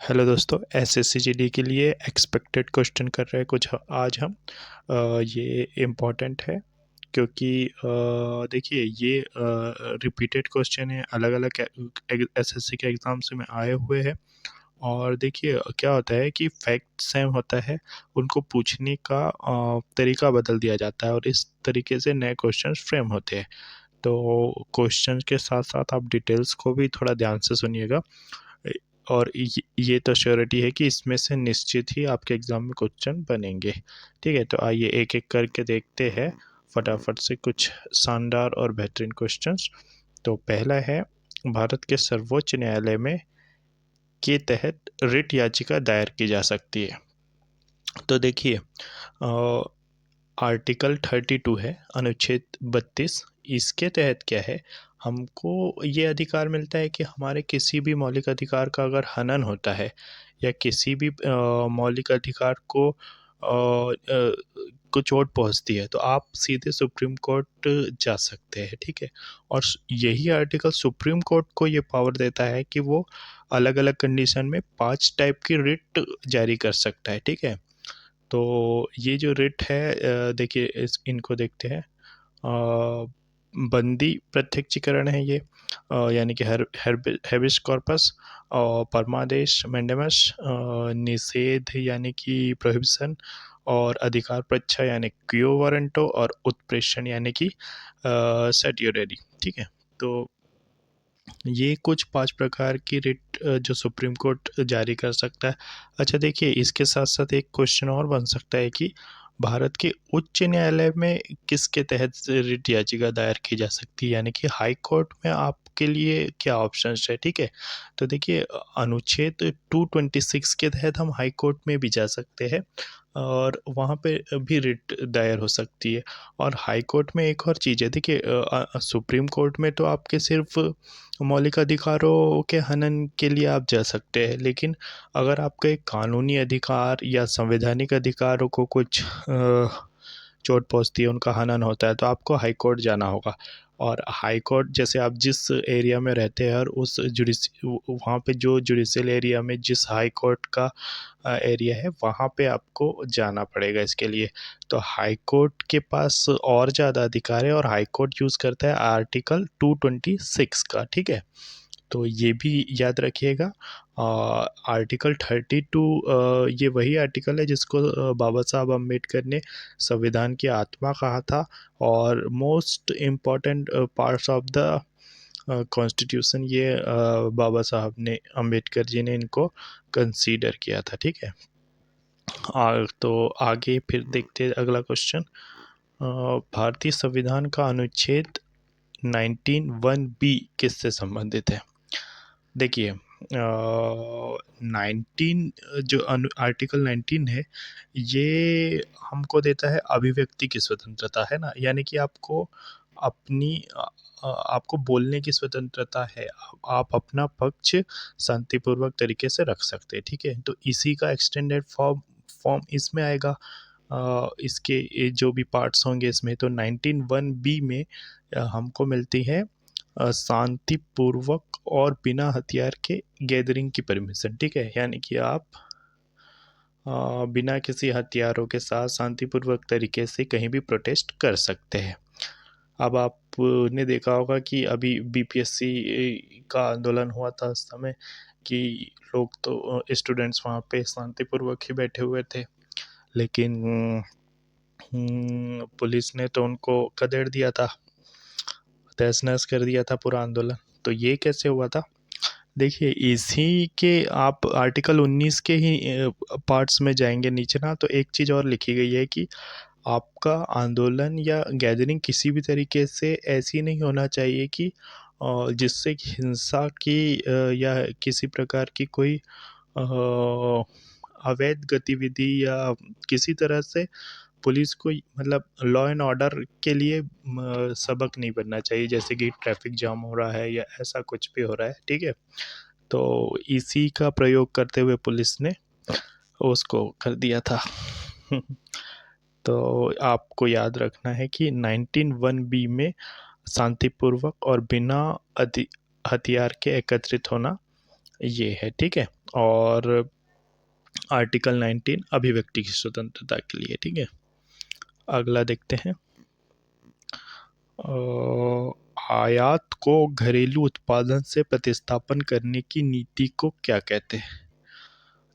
Hello दोस्तों, SSC GD के लिए एक्सपेक्टेड क्वेश्चन कर रहे हैं कुछ आज हम। ये इम्पोर्टेंट है क्योंकि देखिए ये रिपीटेड क्वेश्चन है, अलग अलग एसएससी के एग्ज़ाम से में आए हुए हैं। और देखिए क्या होता है कि फैक्ट सेम होता है, उनको पूछने का तरीका बदल दिया जाता है और इस तरीके से नए क्वेश्चन फ्रेम होते हैं। तो क्वेश्चन के साथ साथ आप डिटेल्स को भी थोड़ा ध्यान से सुनिएगा। और ये तो श्योरिटी है कि इसमें से निश्चित ही आपके एग्ज़ाम में क्वेश्चन बनेंगे। ठीक है, तो आइए एक एक करके देखते हैं फटाफट से कुछ शानदार और बेहतरीन क्वेश्चंस। तो पहला है, भारत के सर्वोच्च न्यायालय में के तहत रिट याचिका दायर की जा सकती है। तो देखिए आर्टिकल 32 है, अनुच्छेद 32। इसके तहत क्या है, हमको ये अधिकार मिलता है कि हमारे किसी भी मौलिक अधिकार का अगर हनन होता है या किसी भी मौलिक अधिकार को चोट पहुंचती है तो आप सीधे सुप्रीम कोर्ट जा सकते हैं। ठीक है, और यही आर्टिकल सुप्रीम कोर्ट को ये पावर देता है कि वो अलग अलग कंडीशन में 5 टाइप की रिट जारी कर सकता है। ठीक है, तो ये जो रिट है देखिए इनको देखते हैं। बंदी प्रत्यक्षीकरण है ये, यानी कि हैबिस कॉर्पस, और परमादेश मैंडेमस, निषेध यानी कि प्रोहिबिशन, और अधिकार परीक्षा यानी क्यो वारंटो, और उत्प्रेषण यानी कि सेट्यूटरी। ठीक है, तो ये कुछ 5 प्रकार की रिट जो सुप्रीम कोर्ट जारी कर सकता है। अच्छा देखिए, इसके साथ साथ एक क्वेश्चन और बन सकता है कि भारत के उच्च न्यायालय में किसके तहत रिट याचिका दायर की जा सकती है, यानी कि हाई कोर्ट में आपके लिए क्या ऑप्शंस है। ठीक है, तो देखिए अनुच्छेद 226 के तहत हम हाई कोर्ट में भी जा सकते हैं और वहाँ पे भी रिट दायर हो सकती है। और हाई कोर्ट में एक और चीज़ है, देखिए सुप्रीम कोर्ट में तो आपके सिर्फ मौलिक अधिकारों के हनन के लिए आप जा सकते हैं, लेकिन अगर आपका एक कानूनी अधिकार या संवैधानिक अधिकारों को कुछ चोट पहुंचती है, उनका हनन होता है, तो आपको हाई कोर्ट जाना होगा। और हाई कोर्ट जैसे आप जिस एरिया में रहते हैं और उस वहाँ पे जो जुडिशियल एरिया में जिस हाई कोर्ट का एरिया है वहाँ पे आपको जाना पड़ेगा इसके लिए। तो हाई कोर्ट के पास और ज़्यादा अधिकार है और हाई कोर्ट यूज़ करता है आर्टिकल 226 का। ठीक है, तो ये भी याद रखिएगा। आर्टिकल 32 ये वही आर्टिकल है जिसको बाबा साहब अम्बेडकर ने संविधान की आत्मा कहा था, और most important parts of the constitution ये बाबा साहब ने अम्बेडकर जी ने इनको कंसीडर किया था। ठीक है, तो आगे फिर देखते हैं अगला क्वेश्चन। भारतीय संविधान का अनुच्छेद 19(1)(b) किससे संबंधित है। देखिए 19 जो आर्टिकल 19 है, ये हमको देता है अभिव्यक्ति की स्वतंत्रता, है ना, यानी कि आपको अपनी आपको बोलने की स्वतंत्रता है, आप अपना पक्ष शांतिपूर्वक तरीके से रख सकते हैं। ठीक है, तो इसी का एक्सटेंडेड फॉर्म फॉर्म इसमें आएगा। इसके ये जो भी पार्ट्स होंगे इसमें, तो 19(1)(b) में हमको मिलती है शांतिपूर्वक और बिना हथियार के गैदरिंग की परमिशन। ठीक है, यानी कि आप बिना किसी हथियारों के साथ शांतिपूर्वक तरीके से कहीं भी प्रोटेस्ट कर सकते हैं। अब आपने देखा होगा कि अभी बीपीएससी का आंदोलन हुआ था उस समय कि लोग तो स्टूडेंट्स वहाँ पे शांतिपूर्वक ही बैठे हुए थे, लेकिन पुलिस ने तो उनको खदेड़ दिया था, तहस नहस कर दिया था पूरा आंदोलन। तो ये कैसे हुआ था, देखिए इसी के आप आर्टिकल 19 के ही पार्ट्स में जाएंगे नीचे ना, तो एक चीज़ और लिखी गई है कि आपका आंदोलन या गैदरिंग किसी भी तरीके से ऐसी नहीं होना चाहिए कि जिससे कि हिंसा की या किसी प्रकार की कोई अवैध गतिविधि या किसी तरह से पुलिस को मतलब लॉ एंड ऑर्डर के लिए सबक नहीं बनना चाहिए, जैसे कि ट्रैफिक जाम हो रहा है या ऐसा कुछ भी हो रहा है। ठीक है, तो इसी का प्रयोग करते हुए पुलिस ने उसको कर दिया था। तो आपको याद रखना है कि 19(1)(b) में शांतिपूर्वक और बिना हथियार के एकत्रित होना ये है। ठीक है, और आर्टिकल 19 अभिव्यक्ति की स्वतंत्रता के लिए। ठीक है, अगला देखते हैं। आयात को घरेलू उत्पादन से प्रतिस्थापन करने की नीति को क्या कहते हैं?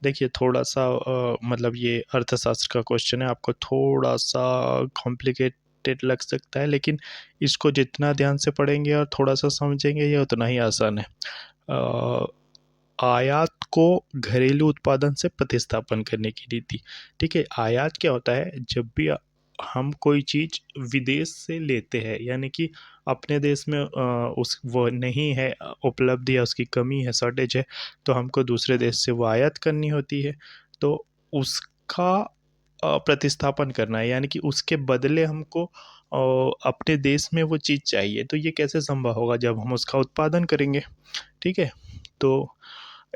देखिए, थोड़ा सा मतलब ये अर्थशास्त्र का क्वेश्चन है, आपको थोड़ा सा कॉम्प्लिकेटेड लग सकता है, लेकिन इसको जितना ध्यान से पढ़ेंगे और थोड़ा सा समझेंगे ये उतना ही आसान है। अ, आयात को घरेलू उत्पादन से प्रतिस्थापन करने की नीति। ठीक है, आयात क्या होता है? जब भी हम कोई चीज़ विदेश से लेते हैं, यानी कि अपने देश में उस वो नहीं है, उपलब्ध या उसकी कमी है, शॉर्टेज है, तो हमको दूसरे देश से वो आयात करनी होती है। तो उसका प्रतिस्थापन करना है, यानी कि उसके बदले हमको अपने देश में वो चीज़ चाहिए। तो ये कैसे संभव होगा? जब हम उसका उत्पादन करेंगे। ठीक है, तो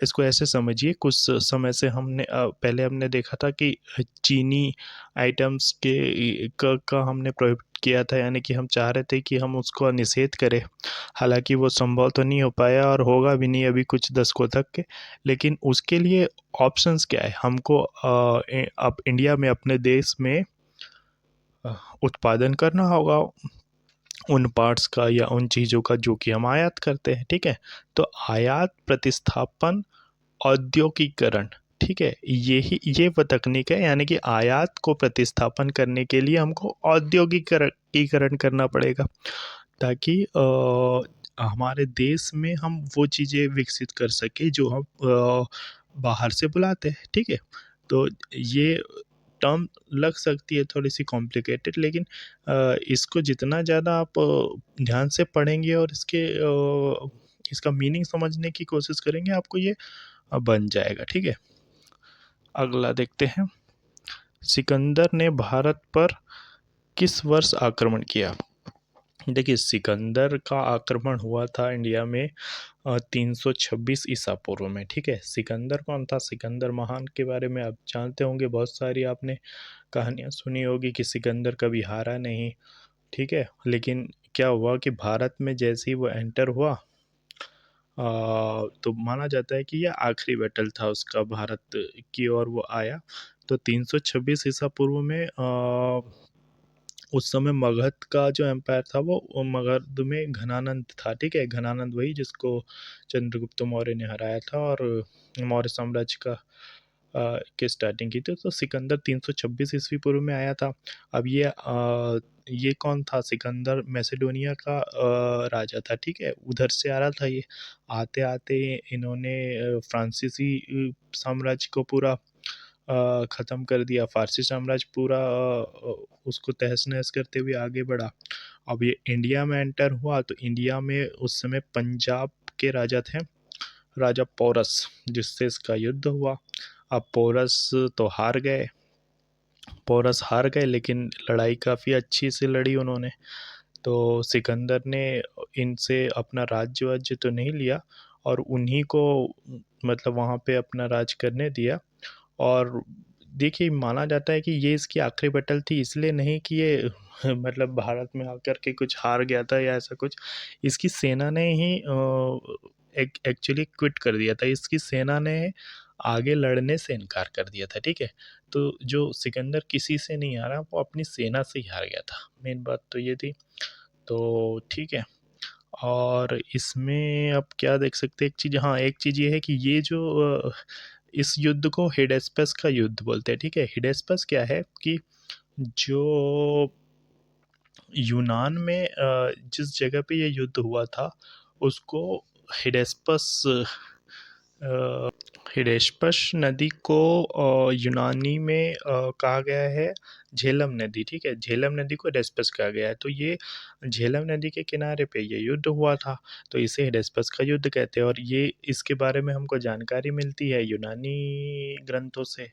इसको ऐसे समझिए, कुछ समय से पहले हमने देखा था कि चीनी आइटम्स का हमने प्रयोग किया था, यानी कि हम चाह रहे थे कि हम उसको निषेध करें। हालांकि वो संभव तो नहीं हो पाया और होगा भी नहीं अभी कुछ दशकों तक के। लेकिन उसके लिए ऑप्शंस क्या है? हमको अब इंडिया में अपने देश में अ, उत्पादन करना होगा उन पार्ट्स का या उन चीज़ों का जो कि हम आयात करते हैं। ठीक है, तो आयात प्रतिस्थापन औद्योगिकरण। ठीक है, ये वो तकनीक है, यानी कि आयात को प्रतिस्थापन करने के लिए हमको औद्योगिकरण करना पड़ेगा, ताकि हमारे देश में हम वो चीज़ें विकसित कर सके जो हम बाहर से बुलाते हैं। ठीक है, तो ये टर्म लग सकती है थोड़ी सी कॉम्प्लिकेटेड, लेकिन इसको जितना ज़्यादा आप ध्यान से पढ़ेंगे और इसका मीनिंग समझने की कोशिश करेंगे, आपको ये बन जाएगा। ठीक है, अगला देखते हैं। सिकंदर ने भारत पर किस वर्ष आक्रमण किया? देखिए, सिकंदर का आक्रमण हुआ था इंडिया में 326 ईसा पूर्व में। ठीक है, सिकंदर कौन था? सिकंदर महान के बारे में आप जानते होंगे, बहुत सारी आपने कहानियाँ सुनी होगी कि सिकंदर कभी हारा नहीं। ठीक है, लेकिन क्या हुआ कि भारत में जैसे ही वो एंटर हुआ, तो माना जाता है कि यह आखिरी बैटल था उसका, भारत की ओर वो आया। तो 326 ईसा पूर्व में उस समय मगध का जो एम्पायर था वो मगध में घनानंद था। ठीक है, घनानंद वही जिसको चंद्रगुप्त मौर्य ने हराया था और मौर्य साम्राज्य का के स्टार्टिंग की थी। तो सिकंदर 326 ईस्वी पूर्व में आया था। अब ये कौन था? सिकंदर मैसेडोनिया का राजा था। ठीक है, उधर से आ रहा था ये। आते आते इन्होंने फ्रांसीसी साम्राज्य को पूरा ख़त्म कर दिया। फारसी साम्राज्य पूरा उसको तहस नहस करते हुए आगे बढ़ा। अब ये इंडिया में एंटर हुआ, तो इंडिया में उस समय पंजाब के राजा थे, राजा पोरस, जिससे इसका युद्ध हुआ। अब पोरस हार गए, लेकिन लड़ाई काफ़ी अच्छी से लड़ी उन्होंने। तो सिकंदर ने इनसे अपना राज्य वाज्य तो नहीं लिया, और उन्हीं को मतलब वहाँ पे अपना राज करने दिया। और देखिए, माना जाता है कि ये इसकी आखिरी बैटल थी, इसलिए नहीं कि ये मतलब भारत में आकर के कुछ हार गया था या ऐसा कुछ। इसकी सेना ने ही एक्चुअली क्विट कर दिया था, इसकी सेना ने आगे लड़ने से इनकार कर दिया था। ठीक है, तो जो सिकंदर किसी से नहीं हारा, वो अपनी सेना से ही हार गया था। मेन बात तो ये थी। तो ठीक है, और इसमें आप क्या देख सकते हैं? एक चीज़, हाँ, एक चीज़ ये है कि ये जो इस युद्ध को हिडेस्पस का युद्ध बोलते हैं। ठीक है, हिडेस्पस क्या है कि जो यूनान में जिस जगह पे ये युद्ध हुआ था उसको हिडेस्पस हिडेस्पस नदी को यूनानी में कहा गया है झेलम नदी। ठीक है, झेलम नदी को हिडेस्पस कहा गया है। तो ये झेलम नदी के किनारे पे ये युद्ध हुआ था, तो इसे हिडेस्पस का युद्ध कहते हैं। और ये इसके बारे में हमको जानकारी मिलती है यूनानी ग्रंथों से,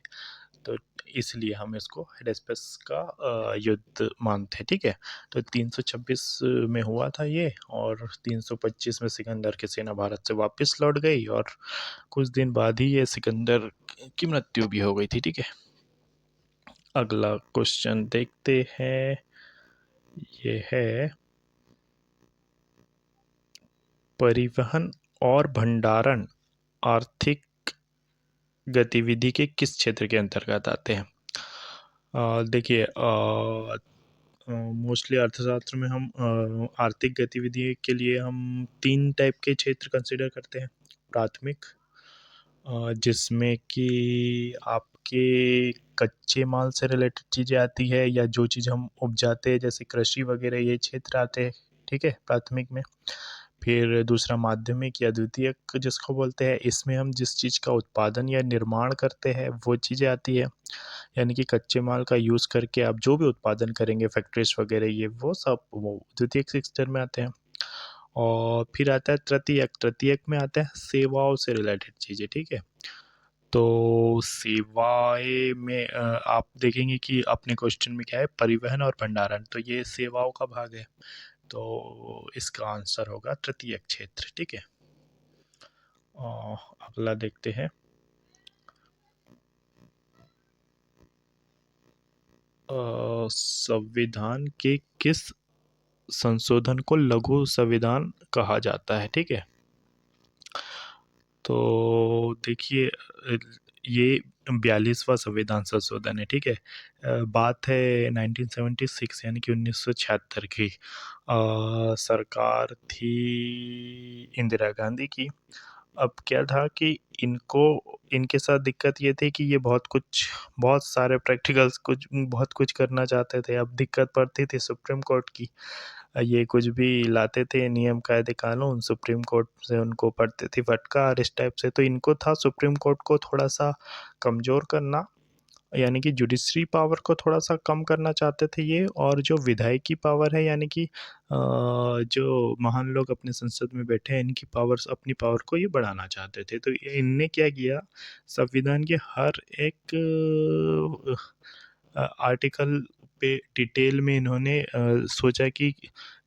तो इसलिए हम इसको हिडेस्पस का युद्ध मानते हैं। ठीक है, तो 326 में हुआ था ये, और 325 में सिकंदर की सेना भारत से वापस लौट गई, और कुछ दिन बाद ही ये सिकंदर की मृत्यु भी हो गई थी। ठीक है, अगला क्वेश्चन देखते हैं। ये है, परिवहन और भंडारण आर्थिक गतिविधि के किस क्षेत्र के अंतर्गत आते हैं? देखिए, मोस्टली अर्थशास्त्र में हम आर्थिक गतिविधि के लिए हम तीन टाइप के क्षेत्र कंसिडर करते हैं। प्राथमिक, जिसमें कि आपके कच्चे माल से रिलेटेड चीज़ें आती है, या जो चीज़ हम उपजाते हैं जैसे कृषि वगैरह, ये क्षेत्र आते हैं, ठीक है, प्राथमिक में। फिर दूसरा माध्यमिक या द्वितीयक जिसको बोलते हैं, इसमें हम जिस चीज़ का उत्पादन या निर्माण करते हैं वो चीज़ें आती है, यानी कि कच्चे माल का यूज़ करके आप जो भी उत्पादन करेंगे, फैक्ट्रीज वगैरह, ये वो सब वो द्वितीयक सेक्टर में आते हैं। और फिर आता है तृतीयक। तृतीयक में आता है सेवाओं से रिलेटेड चीज़ें, ठीक है। तो सेवाएं में आप देखेंगे कि अपने क्वेश्चन में क्या है, परिवहन और भंडारण, तो ये सेवाओं का भाग है। तो इसका आंसर होगा तृतीयक क्षेत्र, ठीक है। अगला देखते हैं। संविधान के किस संशोधन को लघु संविधान कहा जाता है, ठीक है। तो देखिए, ये 42वां संविधान संशोधन है, ठीक है। बात है 1976 यानी कि 1976 की। सरकार थी इंदिरा गांधी की। अब क्या था कि इनको इनके साथ दिक्कत ये थी कि ये बहुत सारे प्रैक्टिकल्स बहुत कुछ करना चाहते थे। अब दिक्कत पड़ती थी सुप्रीम कोर्ट की। ये कुछ भी लाते थे नियम कायदे कानून, सुप्रीम कोर्ट से उनको पड़ती थी फटकार इस टाइप से। तो इनको था सुप्रीम कोर्ट को थोड़ा सा कमज़ोर करना, यानी कि जुडिशरी पावर को थोड़ा सा कम करना चाहते थे ये। और जो विधायकी पावर है, यानी कि जो महान लोग अपने संसद में बैठे हैं, इनकी पावर्स, अपनी पावर को ये बढ़ाना चाहते थे। तो इनने क्या किया, संविधान के हर एक आर्टिकल पे डिटेल में इन्होंने सोचा कि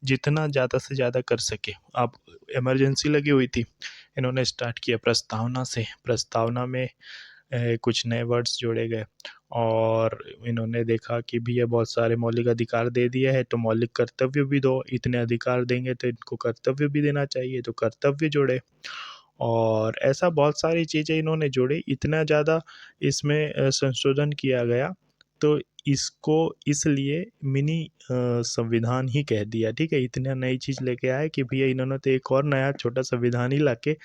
जितना ज़्यादा से ज़्यादा कर सके। अब इमरजेंसी लगी हुई थी, इन्होंने स्टार्ट किया प्रस्तावना से। प्रस्तावना में कुछ नए वर्ड्स जोड़े गए, और इन्होंने देखा कि भी ये बहुत सारे मौलिक अधिकार दे दिया है, तो मौलिक कर्तव्य भी दो। इतने अधिकार देंगे तो इनको कर्तव्य भी देना चाहिए, तो कर्तव्य जोड़े। और ऐसा बहुत सारी चीज़ें इन्होंने जोड़ी, इतना ज़्यादा इसमें संशोधन किया गया। तो इसको इसलिए मिनी संविधान ही कह दिया, ठीक है। इतना नई चीज़ लेके आए कि भैया इन्होंने तो एक और नया छोटा संविधान ही लाके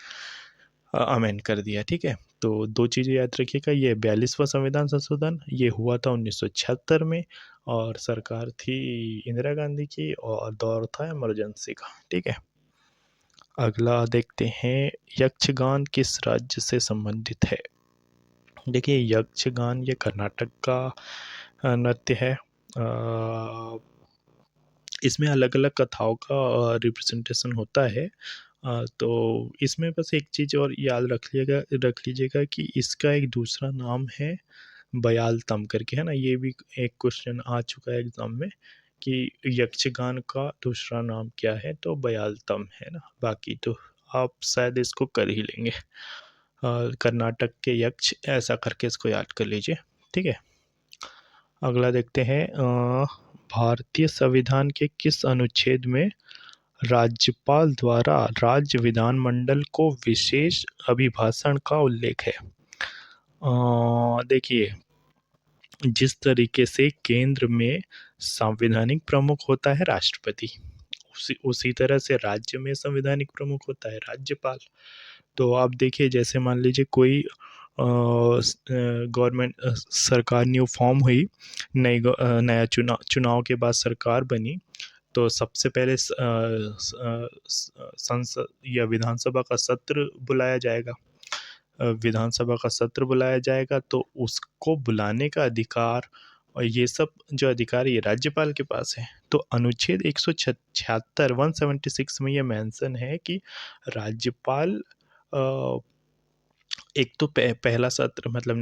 अमेंड कर दिया, ठीक है। तो दो चीज़ें याद रखिएगा, ये 42वां संविधान संशोधन ये हुआ था 1976 में, और सरकार थी इंदिरा गांधी की, और दौर था इमरजेंसी का, ठीक है। अगला देखते हैं, यक्षगान किस राज्य से संबंधित है? देखिए, यक्षगान ये कर्नाटक का नृत्य है। इसमें अलग अलग कथाओं का रिप्रेजेंटेशन होता है। तो इसमें बस एक चीज़ और याद रख लीजिएगा कि इसका एक दूसरा नाम है बयालतम करके, है ना। ये भी एक क्वेश्चन आ चुका है एग्जाम में कि यक्षगान का दूसरा नाम क्या है, तो बयालतम है ना। बाकी तो आप शायद इसको कर ही लेंगे। कर्नाटक के यक्ष, ऐसा करके इसको याद कर लीजिए, ठीक है। अगला देखते हैं, भारतीय संविधान के किस अनुच्छेद में राज्यपाल द्वारा राज्य विधानमंडल को विशेष अभिभाषण का उल्लेख है? देखिए, जिस तरीके से केंद्र में संवैधानिक प्रमुख होता है राष्ट्रपति, उसी तरह से राज्य में संवैधानिक प्रमुख होता है राज्यपाल। तो आप देखिए, जैसे मान लीजिए कोई गवर्नमेंट सरकार न्यू फॉर्म हुई, नया चुनाव के बाद सरकार बनी, तो सबसे पहले संसद या विधानसभा का सत्र बुलाया जाएगा। विधानसभा का सत्र बुलाया जाएगा, तो उसको बुलाने का अधिकार और ये सब जो अधिकार ये राज्यपाल के पास है। तो अनुच्छेद 176 176 में ये मेंशन है कि राज्यपाल एक तो पहला सत्र, मतलब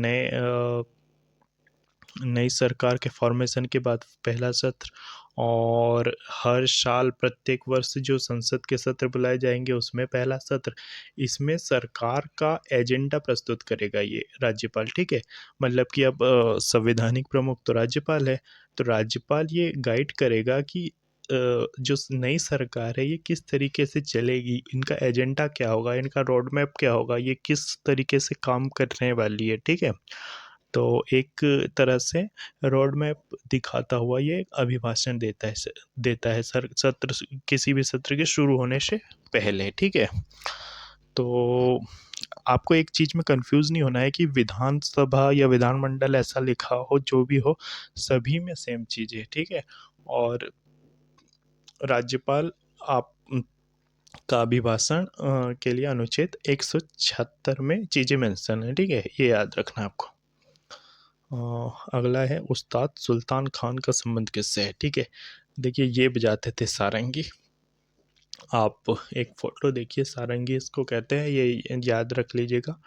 नई सरकार के फॉर्मेशन के बाद पहला सत्र, और हर साल प्रत्येक वर्ष जो संसद के सत्र बुलाए जाएंगे उसमें पहला सत्र, इसमें सरकार का एजेंडा प्रस्तुत करेगा ये राज्यपाल, ठीक है। मतलब कि अब संवैधानिक प्रमुख तो राज्यपाल है, तो राज्यपाल ये गाइड करेगा कि जो नई सरकार है ये किस तरीके से चलेगी, इनका एजेंडा क्या होगा, इनका रोड मैप क्या होगा, ये किस तरीके से काम करने वाली है, ठीक है। तो एक तरह से रोड मैप दिखाता हुआ ये अभिभाषण देता है सर सत्र, किसी भी सत्र के शुरू होने से पहले, ठीक है। तो आपको एक चीज़ में कंफ्यूज नहीं होना है कि विधानसभा या विधानमंडल ऐसा लिखा हो, जो भी हो सभी में सेम चीज़ है, ठीक है। और राज्यपाल आप का अभिभाषण के लिए अनुच्छेद 176 में चीज़ें मेंशन है, ठीक है, ये याद रखना है आपको। अगला है उस्ताद सुल्तान खान का संबंध किससे है, ठीक है। देखिए ये बजाते थे सारंगी, आप एक फ़ोटो देखिए, सारंगी इसको कहते हैं, ये याद रख लीजिएगा।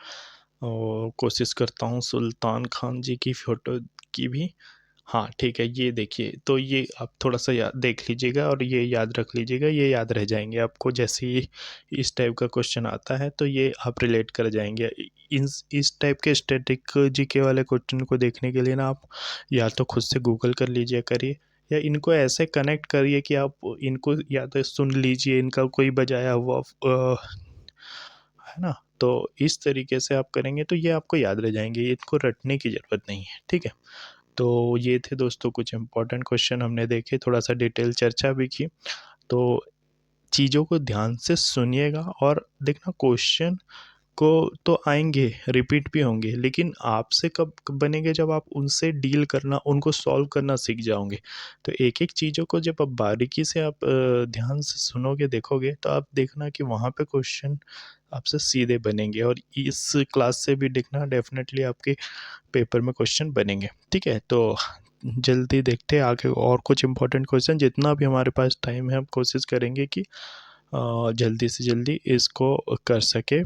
और कोशिश करता हूँ सुल्तान खान जी की फ़ोटो की भी, हाँ ठीक है, ये देखिए, तो ये आप थोड़ा सा याद देख लीजिएगा और ये याद रख लीजिएगा, ये याद रह जाएंगे आपको। जैसे ही इस टाइप का क्वेश्चन आता है तो ये आप रिलेट कर जाएंगे। इस टाइप के स्टैटिक जीके वाले क्वेश्चन को देखने के लिए ना आप या तो खुद से गूगल कर लीजिए करिए, या इनको ऐसे कनेक्ट करिए कि आप इनको या तो सुन लीजिए, इनका कोई बजाया हुआ है ना। तो इस तरीके से आप करेंगे तो ये आपको याद रह जाएंगे, इनको रटने की ज़रूरत नहीं है, ठीक है। तो ये थे दोस्तों कुछ इम्पोर्टेंट क्वेश्चन हमने देखे, थोड़ा सा डिटेल चर्चा भी की। तो चीज़ों को ध्यान से सुनिएगा और देखना, क्वेश्चन को तो आएंगे, रिपीट भी होंगे, लेकिन आपसे कब बनेंगे, जब आप उनसे डील करना, उनको सॉल्व करना सीख जाओगे। तो एक एक चीज़ों को जब आप बारीकी से आप ध्यान से सुनोगे, देखोगे, तो आप देखना कि वहाँ पे क्वेश्चन आपसे सीधे बनेंगे, और इस क्लास से भी देखना डेफिनेटली आपके पेपर में क्वेश्चन बनेंगे, ठीक है। तो जल्दी देखते हैं आगे और कुछ इंपॉर्टेंट क्वेश्चन, जितना भी हमारे पास टाइम है हम कोशिश करेंगे कि जल्दी से जल्दी इसको कर सके,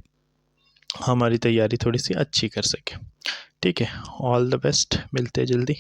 हमारी तैयारी थोड़ी सी अच्छी कर सके, ठीक है। ऑल द बेस्ट, मिलते हैं जल्दी।